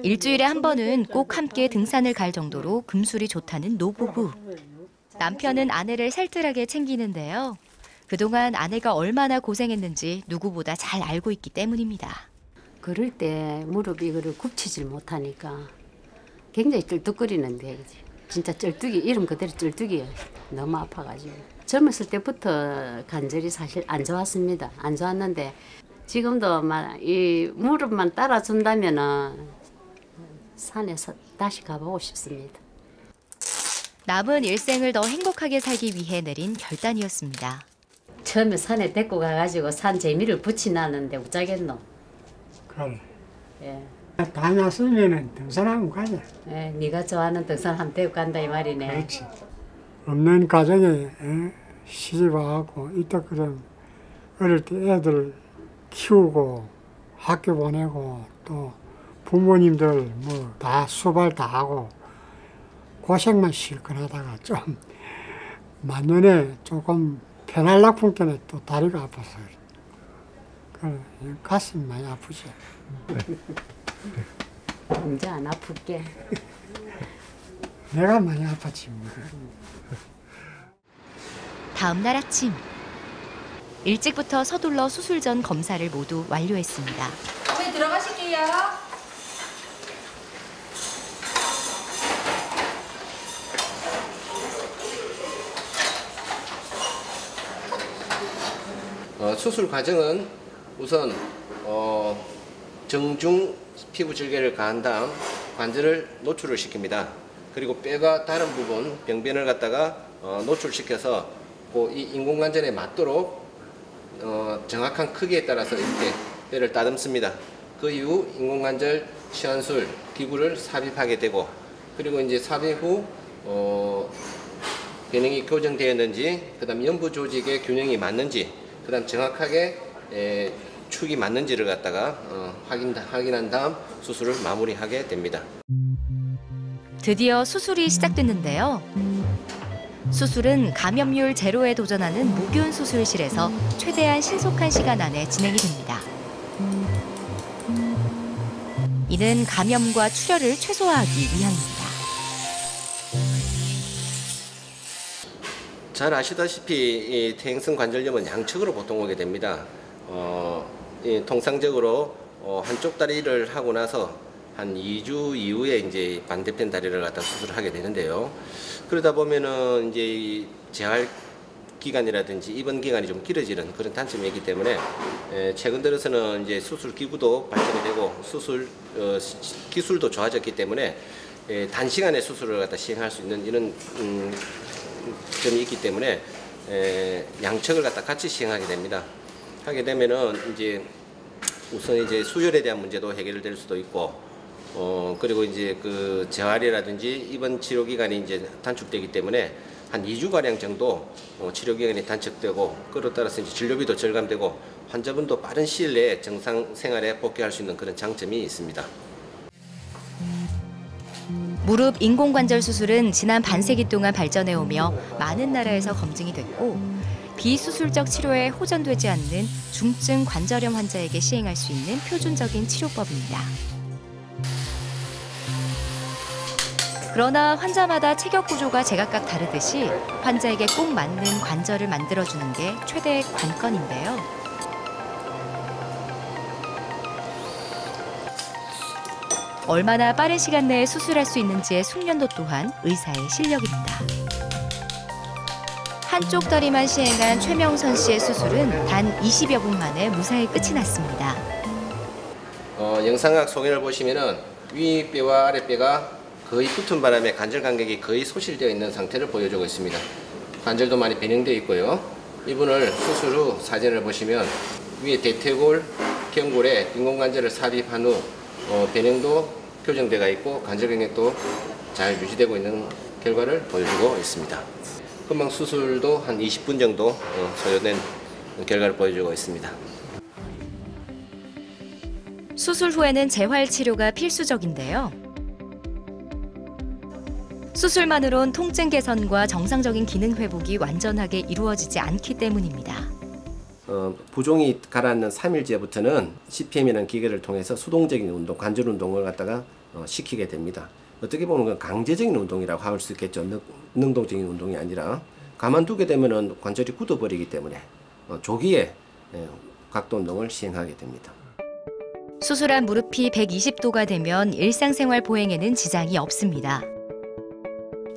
일주일에 한 번은 꼭 함께 등산을 갈 정도로 금술이 좋다는 노부부. 남편은 아내를 살뜰하게 챙기는데요. 그동안 아내가 얼마나 고생했는지 누구보다 잘 알고 있기 때문입니다. 걸을 때 무릎 이거를 굽히질 못하니까 굉장히 쩔뚝거리는데, 진짜 쩔뚝이 이름 그대로 쩔뚝이에요. 너무 아파가지고. 젊었을 때부터 관절이 사실 안 좋았습니다. 안 좋았는데 지금도 이 무릎만 따라준다면은 산에서 다시 가보고 싶습니다. 남은 일생을 더 행복하게 살기 위해 내린 결단이었습니다. 처음에 산에 데리고 가가지고 산 재미를 붙이놨는데 어쩌겠노? 그래. 예. 다녔으면은 등산하면 가자. 예, 네가 좋아하는 등산 한번 데리고 간다 이 말이네. 그렇지. 없는 가정에 시집 와갖고 이따 그런 어릴 때 애들 키우고 학교 보내고 또 부모님들 뭐 다 수발 다 하고 고생만 실컷 하다가 좀 만년에 조금 편할락 풍경에 또 다리가 아파서 그래. 가슴이 많이 아프지. 이제 안 아플게. 내가 많이 아팠지 뭐. 다음 날 아침. 일찍부터 서둘러 수술 전 검사를 모두 완료했습니다. 어머니 들어가실게요. 수술 과정은 우선 정중 피부 질개를 가한 다음 관절을 노출을 시킵니다. 그리고 뼈가 다른 부분 병변을 갖다가 노출시켜서 이 인공관절에 맞도록 정확한 크기에 따라서 이렇게 뼈를 따듬습니다. 그 이후 인공관절 치환술 기구를 삽입하게 되고, 그리고 이제 삽입 후 변형이 교정되었는지, 그다음 연부 조직의 균형이 맞는지, 그다음 정확하게 축이 맞는지를 갖다가 확인한 다음 수술을 마무리하게 됩니다. 드디어 수술이 시작됐는데요. 수술은 감염률 제로에 도전하는 무균 수술실에서 최대한 신속한 시간 안에 진행이 됩니다. 이는 감염과 출혈을 최소화하기 위함입니다. 잘 아시다시피 이 퇴행성 관절염은 양측으로 보통 오게 됩니다. 통상적으로 한쪽 다리를 하고 나서 한 2주 이후에 이제 반대편 다리를 갖다 수술하게 되는데요. 그러다 보면은 이제 재활 기간이라든지 입원 기간이 좀 길어지는 그런 단점이 있기 때문에 최근 들어서는 이제 수술 기구도 발전이 되고 수술 기술도 좋아졌기 때문에 단시간에 수술을 갖다 시행할 수 있는 이런 점이 있기 때문에 양측을 갖다 같이 시행하게 됩니다. 하게 되면은 이제 우선 이제 수혈에 대한 문제도 해결될 수도 있고, 그리고 이제 그 재활이라든지 입원 치료 기간이 이제 단축되기 때문에 한 2주 가량 정도 치료 기간이 단축되고, 그에 따라서 이제 진료비도 절감되고 환자분도 빠른 시일 내에 정상 생활에 복귀할 수 있는 그런 장점이 있습니다. 무릎 인공관절 수술은 지난 반세기 동안 발전해오며 많은 나라에서 검증이 됐고, 비수술적 치료에 호전되지 않는 중증 관절염 환자에게 시행할 수 있는 표준적인 치료법입니다. 그러나 환자마다 체격 구조가 제각각 다르듯이 환자에게 꼭 맞는 관절을 만들어주는 게 최대의 관건인데요. 얼마나 빠른 시간 내에 수술할 수 있는지의 숙련도 또한 의사의 실력입니다. 한쪽 다리만 시행한 최명선 씨의 수술은 단 20여 분 만에 무사히 끝이 났습니다. 영상학 소견을 보시면은 윗뼈와 아랫뼈가 거의 붙은 바람에 관절 간격이 거의 소실되어 있는 상태를 보여주고 있습니다. 관절도 많이 변형되어 있고요. 이분을 수술 후 사진을 보시면 위에 대퇴골, 경골에 인공관절을 삽입한 후 변형도 교정되어 있고 관절 간격도 잘 유지되고 있는 결과를 보여주고 있습니다. 금방 수술도 한 20분 정도 소요된 결과를 보여주고 있습니다. 수술 후에는 재활 치료가 필수적인데요. 수술만으론 통증 개선과 정상적인 기능 회복이 완전하게 이루어지지 않기 때문입니다. 부종이 가라앉는 3일째부터는 CPM이라는 기계를 통해서 수동적인 운동, 관절 운동을 갖다가 시키게 됩니다. 어떻게 보면 건 강제적인 운동이라고 할 수 있겠죠. 능동적인 운동이 아니라 가만두게 되면 관절이 굳어버리기 때문에 조기에 각도 운동을 시행하게 됩니다. 수술한 무릎이 120도가 되면 일상생활 보행에는 지장이 없습니다.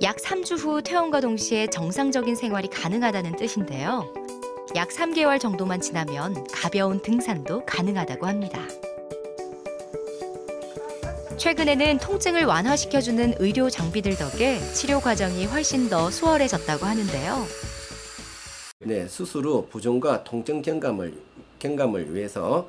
약 3주 후 퇴원과 동시에 정상적인 생활이 가능하다는 뜻인데요. 약 3개월 정도만 지나면 가벼운 등산도 가능하다고 합니다. 최근에는 통증을 완화시켜주는 의료 장비들 덕에 치료 과정이 훨씬 더 수월해졌다고 하는데요. 네, 수술 후 부종과 통증 경감을 위해서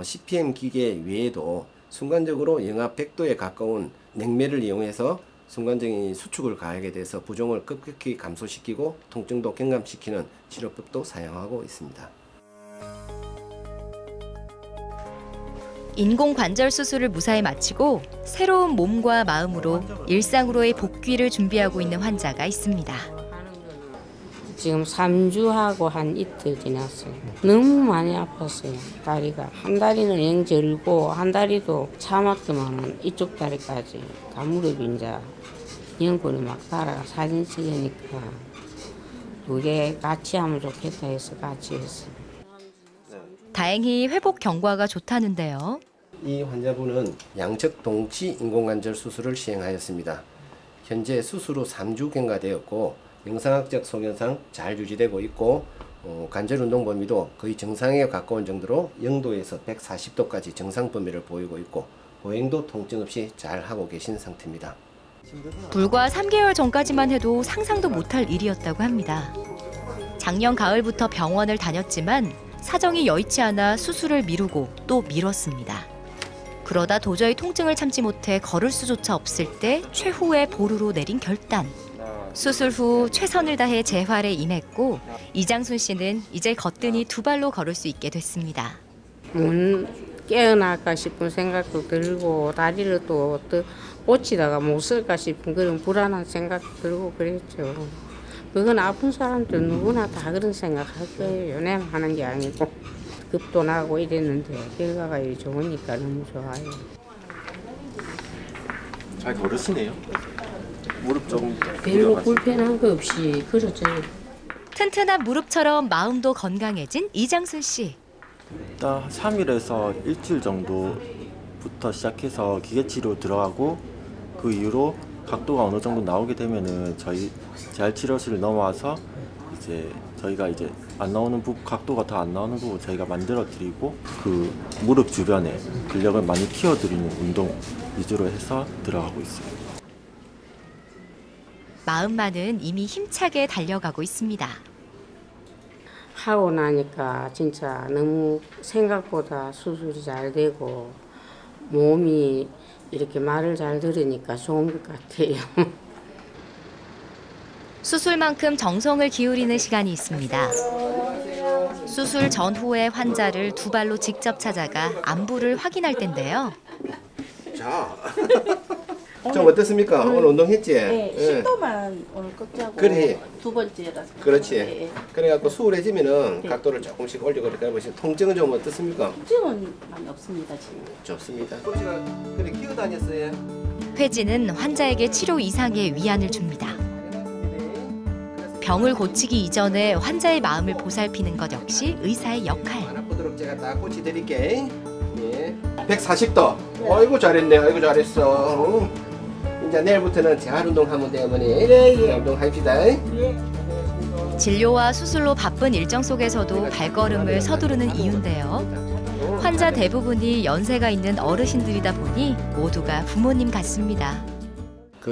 CPM 기계 외에도 순간적으로 영하 100도에 가까운 냉매를 이용해서 순간적인 수축을 가하게 돼서 부종을 급격히 감소시키고 통증도 경감시키는 치료법도 사용하고 있습니다. 인공관절 수술을 무사히 마치고 새로운 몸과 마음으로 일상으로의 복귀를 준비하고 있는 환자가 있습니다. 지금 3주하고 한 이틀 지났어요. 너무 많이 아팠어요. 다리가. 한 다리는 영 절고 한 다리도 참았더만 이쪽 다리까지 가무릎이 이제 영골이 막 달아가 사진 찍으니까 두 개 같이 하면 좋겠다 해서 같이 했어요. 다행히 회복 경과가 좋다는데요. 이 환자분은 양측 동치 인공관절 수술을 시행하였습니다. 현재 수술 후 3주 경과되었고 영상학적 소견상 잘 유지되고 있고 관절 운동 범위도 거의 정상에 가까운 정도로 0도에서 140도까지 정상 범위를 보이고 있고 보행도 통증 없이 잘 하고 계신 상태입니다. 불과 3개월 전까지만 해도 상상도 못할 일이었다고 합니다. 작년 가을부터 병원을 다녔지만 사정이 여의치 않아 수술을 미루고 또 미뤘습니다. 그러다 도저히 통증을 참지 못해 걸을 수조차 없을 때 최후의 보루로 내린 결단. 수술 후 최선을 다해 재활에 임했고 이장순 씨는 이제 거뜬히 두 발로 걸을 수 있게 됐습니다. 깨어날까 싶은 생각도 들고 다리를 또 꽂히다가 못 쓸까 싶은 그런 불안한 생각도 들고 그랬죠. 그건 아픈 사람들 누구나 다 그런 생각할 거예요. 내가 하는 게 아니고 급도 나고 이랬는데 결과가 좋으니까 너무 좋아요. 잘 걸으시네요. 무릎 좀 별로 불편한 거 없이 걸어져요. 튼튼한 무릎처럼 마음도 건강해진 이장순 씨. 일단 3일에서 일주일 정도부터 시작해서 기계치료 들어가고 그 이후로 각도가 어느 정도 나오게 되면은 저희 재활치료실 넘어와서 이제 저희가 이제 안 나오는 부분, 각도가 더 안 나오는 부분 저희가 만들어 드리고 그 무릎 주변에 근력을 많이 키워드리는 운동 위주로 해서 들어가고 있어요. 마음만은 이미 힘차게 달려가고 있습니다. 하고 나니까 진짜 너무 생각보다 수술이 잘 되고 몸이 이렇게 말을 잘 들으니까 좋은 것 같아요. 수술만큼 정성을 기울이는 시간이 있습니다. 수술 전후에 환자를 두 발로 직접 찾아가 안부를 확인할 텐데요. 자, 좀 어떻습니까? 오늘 운동했지? 네, 신도만 오늘 끝자고 그래. 두 번째라서. 그렇지. 네. 그래갖고 수월해지면은 네. 각도를 조금씩 올리고 이렇게 해보시면 통증은 좀 어떻습니까? 통증은 많이 없습니다 지금. 좋습니다. 꼬치가 그래 기어다녔어요. 회지는 환자에게 치료 이상의 위안을 줍니다. 병을 고치기 이전에 환자의 마음을 보살피는 것 역시 의사의 역할. 안 아프도록 제가 딱 꼬치 드릴게. 예. 140도. 아이고 잘했네. 아이고 잘했어. 이제 내일부터는 재활 운동하면 돼 어머니. 예. 운동합시다. 진료와 수술로 바쁜 일정 속에서도 발걸음을 서두르는 이유인데요. 환자 대부분이 연세가 있는 어르신들이다 보니 모두가 부모님 같습니다.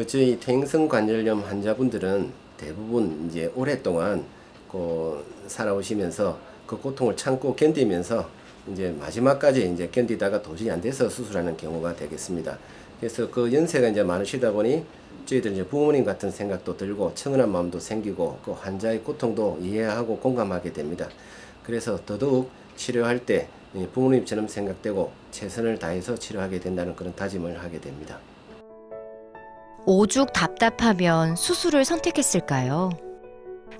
저희 퇴행성 관절염 환자분들은 대부분 이제 오랫동안 살아오시면서 그 고통을 참고 견디면서 이제 마지막까지 이제 견디다가 도저히 안 돼서 수술하는 경우가 되겠습니다. 그래서 그 연세가 이제 많으시다 보니 저희들 이제 부모님 같은 생각도 들고 청은한 마음도 생기고 그 환자의 고통도 이해하고 공감하게 됩니다. 그래서 더더욱 치료할 때 부모님처럼 생각되고 최선을 다해서 치료하게 된다는 그런 다짐을 하게 됩니다. 오죽 답답하면 수술을 선택했을까요?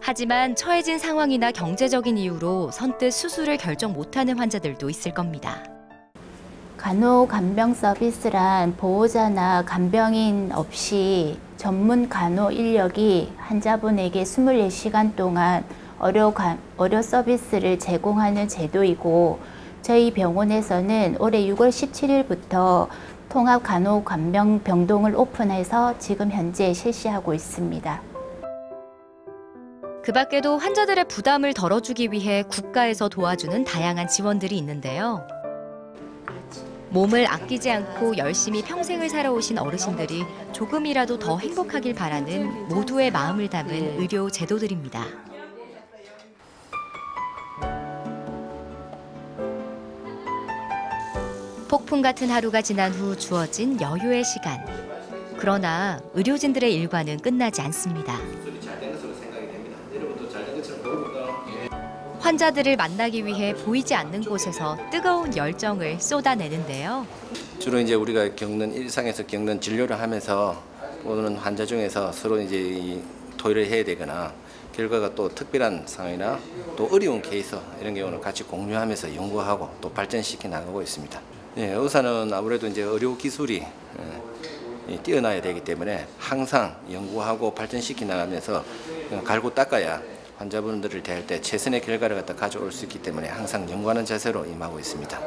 하지만 처해진 상황이나 경제적인 이유로 선뜻 수술을 결정 못하는 환자들도 있을 겁니다. 간호-간병 서비스란 보호자나 간병인 없이 전문 간호 인력이 환자분에게 24시간 동안 의료 서비스를 제공하는 제도이고 저희 병원에서는 올해 6월 17일부터 통합 간호 간병 병동을 오픈해서 지금 현재 실시하고 있습니다. 그 밖에도 환자들의 부담을 덜어주기 위해 국가에서 도와주는 다양한 지원들이 있는데요. 몸을 아끼지 않고 열심히 평생을 살아오신 어르신들이 조금이라도 더 행복하길 바라는 모두의 마음을 담은 의료 제도들입니다. 폭풍 같은 하루가 지난 후 주어진 여유의 시간. 그러나 의료진들의 일과는 끝나지 않습니다. 환자들을 만나기 위해 보이지 않는 곳에서 뜨거운 열정을 쏟아내는데요. 주로 이제 우리가 일상에서 겪는 진료를 하면서 오는 환자 중에서 서로 이제 토의를 해야 되거나 결과가 또 특별한 상황이나 또 어려운 케이스 이런 경우는 같이 공유하면서 연구하고 또 발전시켜 나가고 있습니다. 예, 의사는 아무래도 이제 의료 기술이 뛰어나야 되기 때문에 항상 연구하고 발전시켜 나가면서 갈고 닦아야 환자분들을 대할 때 최선의 결과를 갖다 가져올 수 있기 때문에 항상 연구하는 자세로 임하고 있습니다.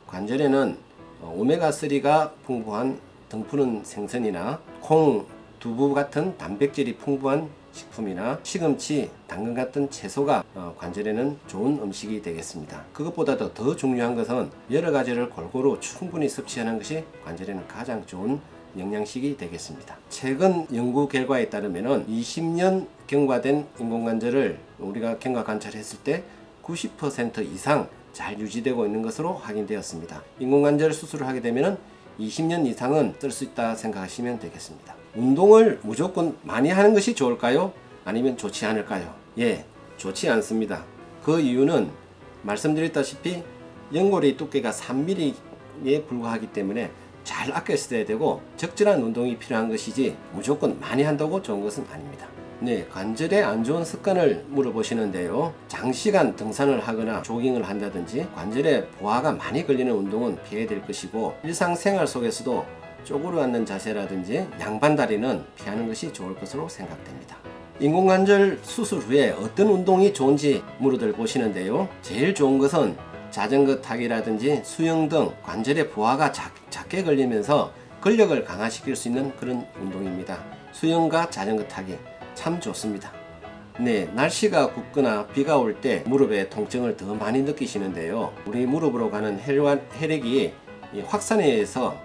관절에는 오메가3가 풍부한 등푸른 생선이나 콩, 두부 같은 단백질이 풍부한 식품이나 시금치, 당근 같은 채소가 관절에는 좋은 음식이 되겠습니다. 그것보다도 더 중요한 것은 여러 가지를 골고루 충분히 섭취하는 것이 관절에는 가장 좋은 영양식이 되겠습니다. 최근 연구 결과에 따르면 20년 경과된 인공관절을 우리가 경과 관찰했을 때 90% 이상 잘 유지되고 있는 것으로 확인되었습니다. 인공관절 수술을 하게 되면 20년 이상은 쓸 수 있다 생각하시면 되겠습니다. 운동을 무조건 많이 하는 것이 좋을까요? 아니면 좋지 않을까요? 예, 좋지 않습니다. 그 이유는 말씀드렸다시피 연골의 두께가 3mm에 불과하기 때문에 잘 아껴 써야 되고 적절한 운동이 필요한 것이지 무조건 많이 한다고 좋은 것은 아닙니다. 네, 관절에 안 좋은 습관을 물어보시는데요. 장시간 등산을 하거나 조깅을 한다든지 관절에 보화가 많이 걸리는 운동은 피해야 될 것이고 일상생활 속에서도 쪼그려 앉는 자세라든지 양반다리는 피하는 것이 좋을 것으로 생각됩니다. 인공관절 수술 후에 어떤 운동이 좋은지 물어들 보시는데요. 제일 좋은 것은 자전거 타기라든지 수영 등 관절에 부하가 작게 걸리면서 근력을 강화시킬 수 있는 그런 운동입니다. 수영과 자전거 타기 참 좋습니다. 네, 날씨가 굽거나 비가 올 때 무릎에 통증을 더 많이 느끼시는데요. 우리 무릎으로 가는 혈액이 확산에 의해서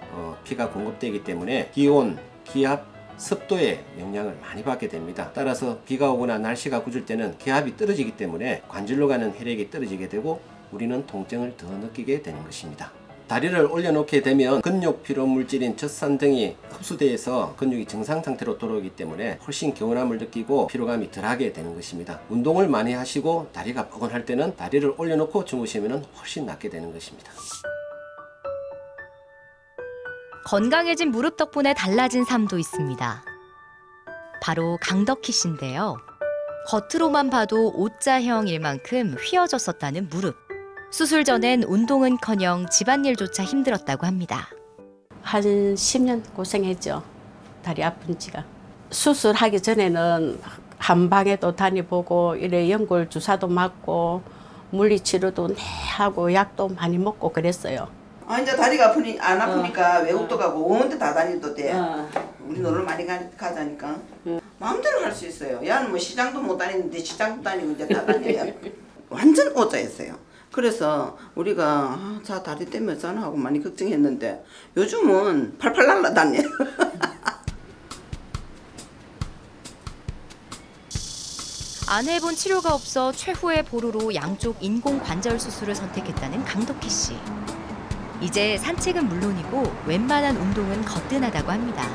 피가 공급되기 때문에 기온, 기압, 습도에 영향을 많이 받게 됩니다. 따라서 비가 오거나 날씨가 굳을 때는 기압이 떨어지기 때문에 관절로 가는 혈액이 떨어지게 되고 우리는 통증을 더 느끼게 되는 것입니다. 다리를 올려놓게 되면 근육 피로 물질인 젖산 등이 흡수돼서 근육이 정상 상태로 돌아오기 때문에 훨씬 개운함을 느끼고 피로감이 덜하게 되는 것입니다. 운동을 많이 하시고 다리가 뻐근할 때는 다리를 올려놓고 주무시면 훨씬 낫게 되는 것입니다. 건강해진 무릎 덕분에 달라진 삶도 있습니다. 바로 강덕희 씨인데요. 겉으로만 봐도 O자형일 만큼 휘어졌었다는 무릎. 수술 전엔 운동은커녕 집안일조차 힘들었다고 합니다. 한 10년 고생했죠. 다리 아픈 지가. 수술하기 전에는 한방에도 다녀보고 이래 연골 주사도 맞고 물리치료도 하고 약도 많이 먹고 그랬어요. 이제 다리가 안 아프니까 외국도 가고 온데 다 다니도 돼. 우리 놀러 많이 가자니까 마음대로 할 수 있어요. 야는 뭐 시장도 못 다니는데 시장도 다니고 이제 다 다녀요. 완전 오자였어요. 그래서 우리가 자 다리 때문에 어쩌나 하고 많이 걱정했는데 요즘은 팔팔 날라다녀. 안 해본 치료가 없어 최후의 보루로 양쪽 인공관절 수술을 선택했다는 강덕희 씨. 이제 산책은 물론이고 웬만한 운동은 거뜬하다고 합니다.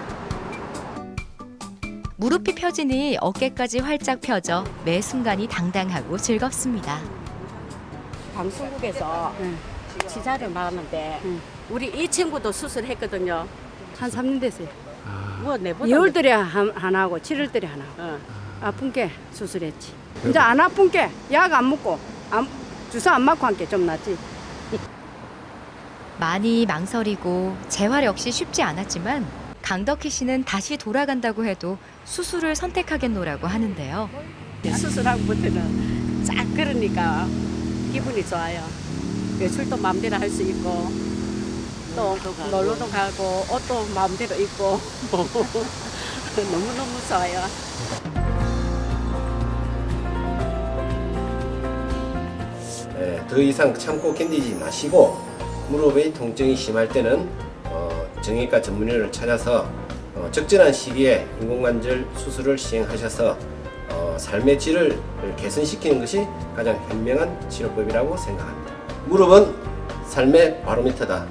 무릎이 펴지니 어깨까지 활짝 펴져 매 순간이 당당하고 즐겁습니다. 방송국에서 기사를 나왔는데 우리 이 친구도 수술했거든요. 한 3년 됐어요. 뭐 내보다 2월달에 하나 하고 7월달에 하나 하고 아픈 게 수술했지. 이제 안 아픈 게 약 안 먹고 주사 안 맞고 한 게 좀 낫지. 많이 망설이고 재활 역시 쉽지 않았지만 강덕희 씨는 다시 돌아간다고 해도 수술을 선택하겠노라고 하는데요. 수술하고부터는 쫙 걸으니까 기분이 좋아요. 외출도 마음대로 할 수 있고 또 놀러도 가고 옷도 마음대로 입고 너무너무 좋아요. 네, 더 이상 참고 견디지 마시고 무릎의 통증이 심할 때는 정형외과 전문의를 찾아서 적절한 시기에 인공관절 수술을 시행하셔서 삶의 질을 개선시키는 것이 가장 현명한 치료법이라고 생각합니다. 무릎은 삶의 바로미터다.